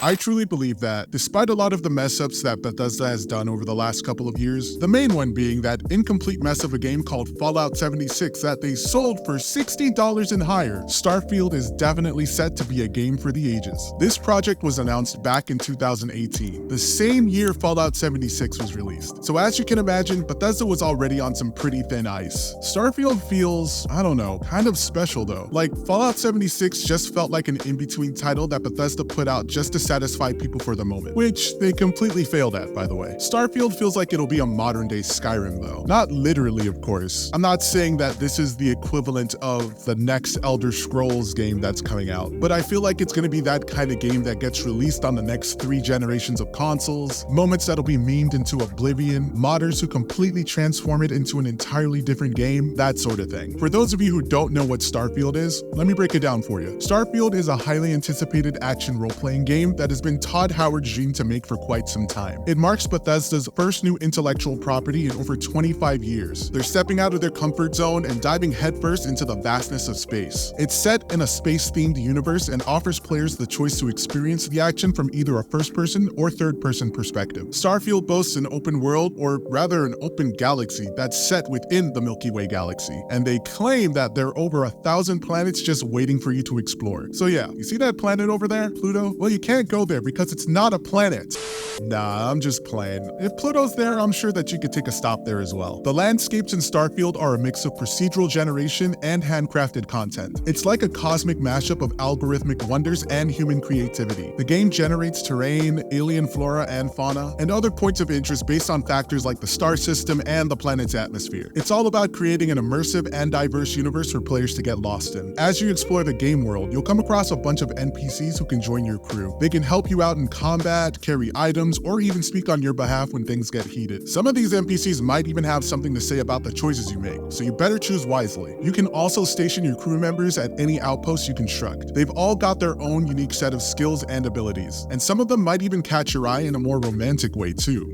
I truly believe that, despite a lot of the mess-ups that Bethesda has done over the last couple of years, the main one being that incomplete mess of a game called Fallout 76 that they sold for $60 and higher, Starfield is definitely set to be a game for the ages. This project was announced back in 2018, the same year Fallout 76 was released. So as you can imagine, Bethesda was already on some pretty thin ice. Starfield feels, I don't know, kind of special though. Like, Fallout 76 just felt like an in-between title that Bethesda put out just to satisfy people for the moment, which they completely failed at, by the way. Starfield feels like it'll be a modern-day Skyrim though. Not literally, of course. I'm not saying that this is the equivalent of the next Elder Scrolls game that's coming out, but I feel like it's gonna be that kind of game that gets released on the next 3 generations of consoles, moments that'll be memed into oblivion, modders who completely transform it into an entirely different game, that sort of thing. For those of you who don't know what Starfield is, let me break it down for you. Starfield is a highly anticipated action role-playing game that has been Todd Howard's dream to make for quite some time. It marks Bethesda's first new intellectual property in over 25 years. They're stepping out of their comfort zone and diving headfirst into the vastness of space. It's set in a space-themed universe and offers players the choice to experience the action from either a first-person or third-person perspective. Starfield boasts an open world, or rather an open galaxy, that's set within the Milky Way galaxy, and they claim that there are over 1,000 planets just waiting for you to explore. So yeah, you see that planet over there, Pluto? Well, you can't go there because it's not a planet. Nah, I'm just playing. If Pluto's there, I'm sure that you could take a stop there as well. The landscapes in Starfield are a mix of procedural generation and handcrafted content. It's like a cosmic mashup of algorithmic wonders and human creativity. The game generates terrain, alien flora and fauna, and other points of interest based on factors like the star system and the planet's atmosphere. It's all about creating an immersive and diverse universe for players to get lost in. As you explore the game world, you'll come across a bunch of NPCs who can join your crew. They can help you out in combat, carry items, or even speak on your behalf when things get heated. Some of these NPCs might even have something to say about the choices you make, so you better choose wisely. You can also station your crew members at any outpost you construct. They've all got their own unique set of skills and abilities, and some of them might even catch your eye in a more romantic way too.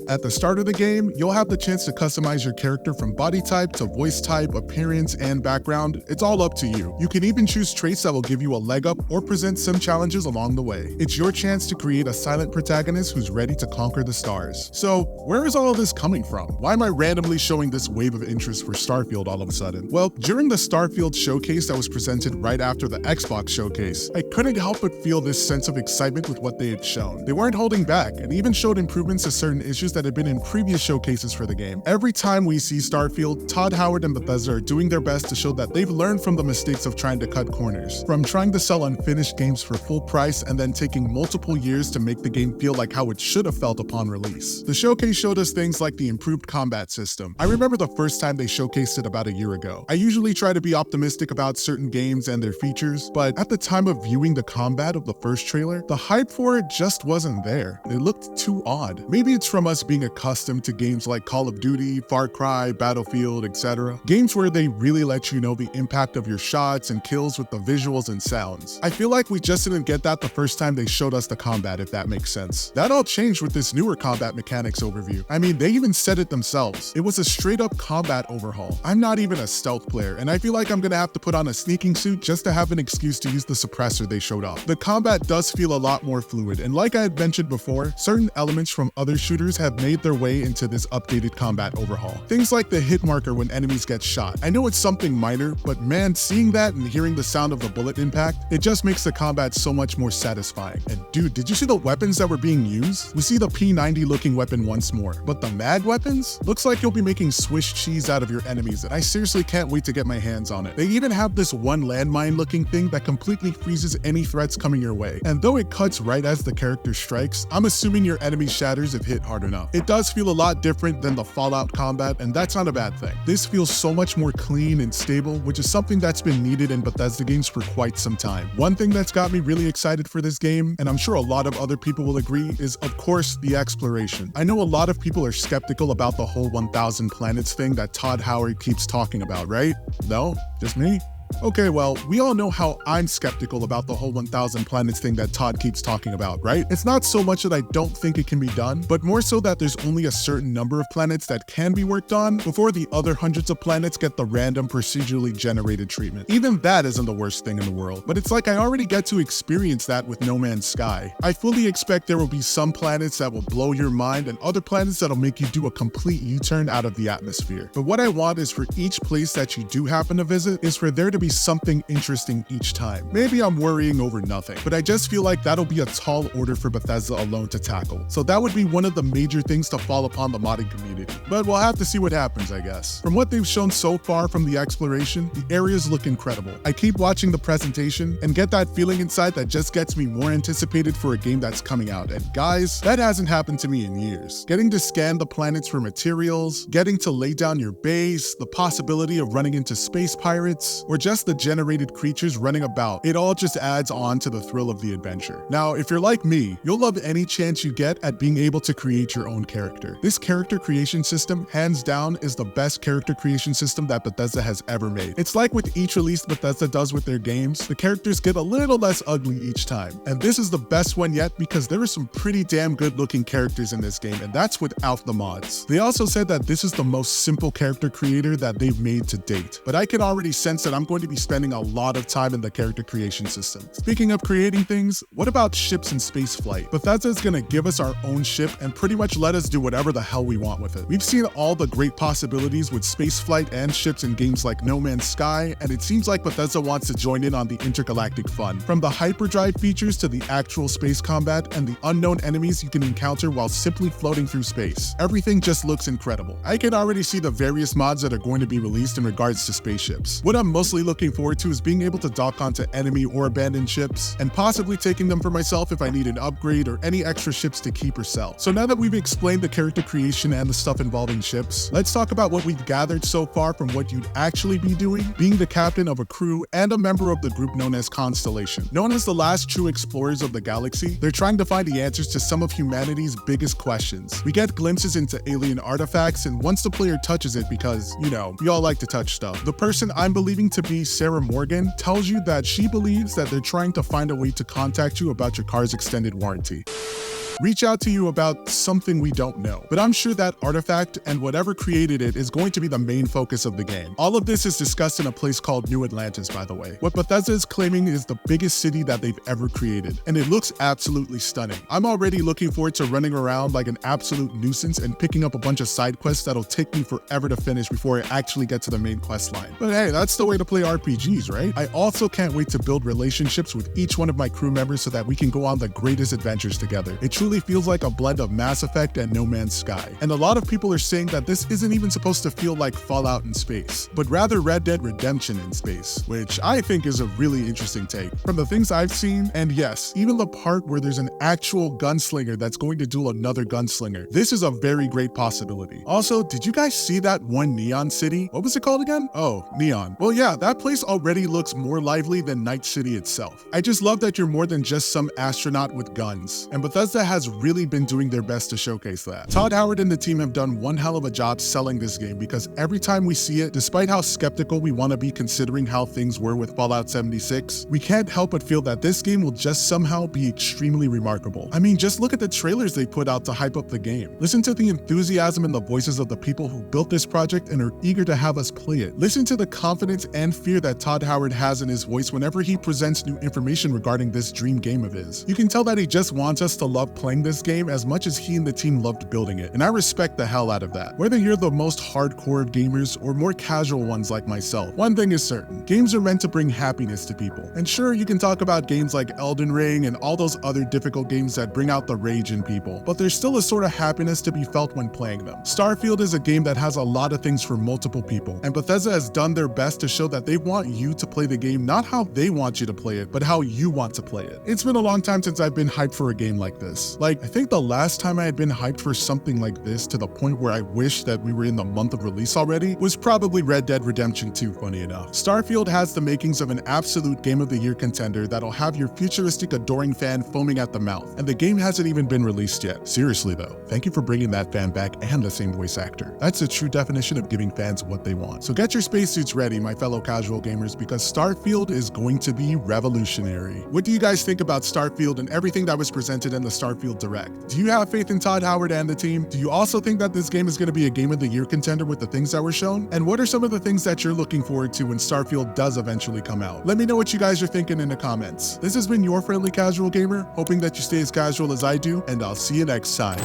At the start of the game, you'll have the chance to customize your character from body type to voice type, appearance, and background. It's all up to you. You can even choose traits that will give you a leg up or present some challenges along the way. It's your chance to create a silent protagonist who's ready to conquer the stars. So, where is all of this coming from? Why am I randomly showing this wave of interest for Starfield all of a sudden? Well, during the Starfield showcase that was presented right after the Xbox showcase, I couldn't help but feel this sense of excitement with what they had shown. They weren't holding back and even showed improvements to certain issues that had been in previous showcases for the game. Every time we see Starfield, Todd Howard and Bethesda are doing their best to show that they've learned from the mistakes of trying to cut corners. From trying to sell unfinished games for full price and then taking multiple years to make the game feel like how it should have felt upon release. The showcase showed us things like the improved combat system. I remember the first time they showcased it about a year ago. I usually try to be optimistic about certain games and their features, but at the time of viewing the combat of the first trailer, the hype for it just wasn't there. It looked too odd. Maybe it's from us being accustomed to games like Call of Duty, Far Cry, Battlefield, etc. Games where they really let you know the impact of your shots and kills with the visuals and sounds. I feel like we just didn't get that the first time they showed us the combat, if that makes sense. That all changed with this newer combat mechanics overview. I mean, they even said it themselves. It was a straight up combat overhaul. I'm not even a stealth player, and I feel like I'm gonna have to put on a sneaking suit just to have an excuse to use the suppressor they showed off. The combat does feel a lot more fluid, and like I had mentioned before, certain elements from other shooters have made their way into this updated combat overhaul. Things like the hit marker when enemies get shot. I know it's something minor, but man, seeing that and hearing the sound of the bullet impact, it just makes the combat so much more satisfying. And dude, did you see the weapons that were being used? We see the P90 looking weapon once more, but the mag weapons? Looks like you'll be making Swiss cheese out of your enemies, and I seriously can't wait to get my hands on it. They even have this one landmine looking thing that completely freezes any threats coming your way, and though it cuts right as the character strikes, I'm assuming your enemy shatters if hit hard enough. It does feel a lot different than the Fallout combat, and that's not a bad thing. This feels so much more clean and stable, which is something that's been needed in Bethesda games for quite some time. One thing that's got me really excited for this game, and I'm sure a lot of other people will agree, is of course the exploration. I know a lot of people are skeptical about the whole 1,000 planets thing that Todd Howard keeps talking about, right? No? Just me? Okay, well, we all know how I'm skeptical about the whole 1,000 planets thing that Todd keeps talking about, right? It's not so much that I don't think it can be done, but more so that there's only a certain number of planets that can be worked on before the other hundreds of planets get the random procedurally generated treatment. Even that isn't the worst thing in the world, but it's like I already get to experience that with No Man's Sky. I fully expect there will be some planets that will blow your mind and other planets that'll make you do a complete U-turn out of the atmosphere. But what I want is for each place that you do happen to visit is for there to be something interesting each time. Maybe I'm worrying over nothing, but I just feel like that'll be a tall order for Bethesda alone to tackle. So that would be one of the major things to fall upon the modding community. But we'll have to see what happens, I guess. From what they've shown so far from the exploration, the areas look incredible. I keep watching the presentation and get that feeling inside that just gets me more anticipated for a game that's coming out. And guys, that hasn't happened to me in years. Getting to scan the planets for materials, getting to lay down your base, the possibility of running into space pirates, or just the generated creatures running about, it all just adds on to the thrill of the adventure. Now, if you're like me, you'll love any chance you get at being able to create your own character. This character creation system, hands down, is the best character creation system that Bethesda has ever made. It's like with each release Bethesda does with their games, the characters get a little less ugly each time. And this is the best one yet because there are some pretty damn good looking characters in this game, and that's without the mods. They also said that this is the most simple character creator that they've made to date, but I can already sense that I'm going to be spending a lot of time in the character creation system. Speaking of creating things, what about ships and space flight? Bethesda is going to give us our own ship and pretty much let us do whatever the hell we want with it. We've seen all the great possibilities with space flight and ships in games like No Man's Sky, and it seems like Bethesda wants to join in on the intergalactic fun. From the hyperdrive features to the actual space combat and the unknown enemies you can encounter while simply floating through space, everything just looks incredible. I can already see the various mods that are going to be released in regards to spaceships. What I'm mostly looking forward to is being able to dock onto enemy or abandoned ships, and possibly taking them for myself if I need an upgrade or any extra ships to keep or sell. So now that we've explained the character creation and the stuff involving ships, let's talk about what we've gathered so far from what you'd actually be doing, being the captain of a crew and a member of the group known as Constellation. Known as the last true explorers of the galaxy, they're trying to find the answers to some of humanity's biggest questions. We get glimpses into alien artifacts, and once the player touches it, because, you know, we all like to touch stuff, the person I'm believing to be Sarah Morgan tells you that she believes that they're trying to find a way to contact you about your car's extended warranty. Reach out to you about something we don't know. But I'm sure that artifact and whatever created it is going to be the main focus of the game. All of this is discussed in a place called New Atlantis, by the way. What Bethesda is claiming is the biggest city that they've ever created, and it looks absolutely stunning. I'm already looking forward to running around like an absolute nuisance and picking up a bunch of side quests that'll take me forever to finish before I actually get to the main quest line. But hey, that's the way to play RPGs, right? I also can't wait to build relationships with each one of my crew members so that we can go on the greatest adventures together. It truly feels like a blend of Mass Effect and No Man's Sky. And a lot of people are saying that this isn't even supposed to feel like Fallout in space, but rather Red Dead Redemption in space, which I think is a really interesting take. From the things I've seen, and yes, even the part where there's an actual gunslinger that's going to duel another gunslinger, this is a very great possibility. Also, did you guys see that one Neon City? What was it called again? Oh, Neon. Well, yeah, that place already looks more lively than Night City itself. I just love that you're more than just some astronaut with guns, and Bethesda has really been doing their best to showcase that. Todd Howard and the team have done one hell of a job selling this game, because every time we see it, despite how skeptical we want to be considering how things were with Fallout 76, we can't help but feel that this game will just somehow be extremely remarkable. I mean, just look at the trailers they put out to hype up the game. Listen to the enthusiasm in the voices of the people who built this project and are eager to have us play it. Listen to the confidence and fear that Todd Howard has in his voice whenever he presents new information regarding this dream game of his. You can tell that he just wants us to love playing this game as much as he and the team loved building it, and I respect the hell out of that. Whether you're the most hardcore gamers or more casual ones like myself, one thing is certain: games are meant to bring happiness to people. And sure, you can talk about games like Elden Ring and all those other difficult games that bring out the rage in people, but there's still a sort of happiness to be felt when playing them. Starfield is a game that has a lot of things for multiple people, and Bethesda has done their best to show that they want you to play the game not how they want you to play it, but how you want to play it. It's been a long time since I've been hyped for a game like this. this. Like, I think the last time I had been hyped for something like this to the point where I wish that we were in the month of release already was probably Red Dead Redemption 2, funny enough. Starfield has the makings of an absolute Game of the Year contender that'll have your futuristic adoring fan foaming at the mouth, and the game hasn't even been released yet. Seriously though, thank you for bringing that fan back and the same voice actor. That's a true definition of giving fans what they want. So get your spacesuits ready, my fellow casual gamers, because Starfield is going to be revolutionary. What do you guys think about Starfield and everything that was presented in the Starfield Direct? Do you have faith in Todd Howard and the team? Do you also think that this game is going to be a Game of the Year contender with the things that were shown? And what are some of the things that you're looking forward to when Starfield does eventually come out? Let me know what you guys are thinking in the comments. This has been your friendly casual gamer, hoping that you stay as casual as I do, and I'll see you next time.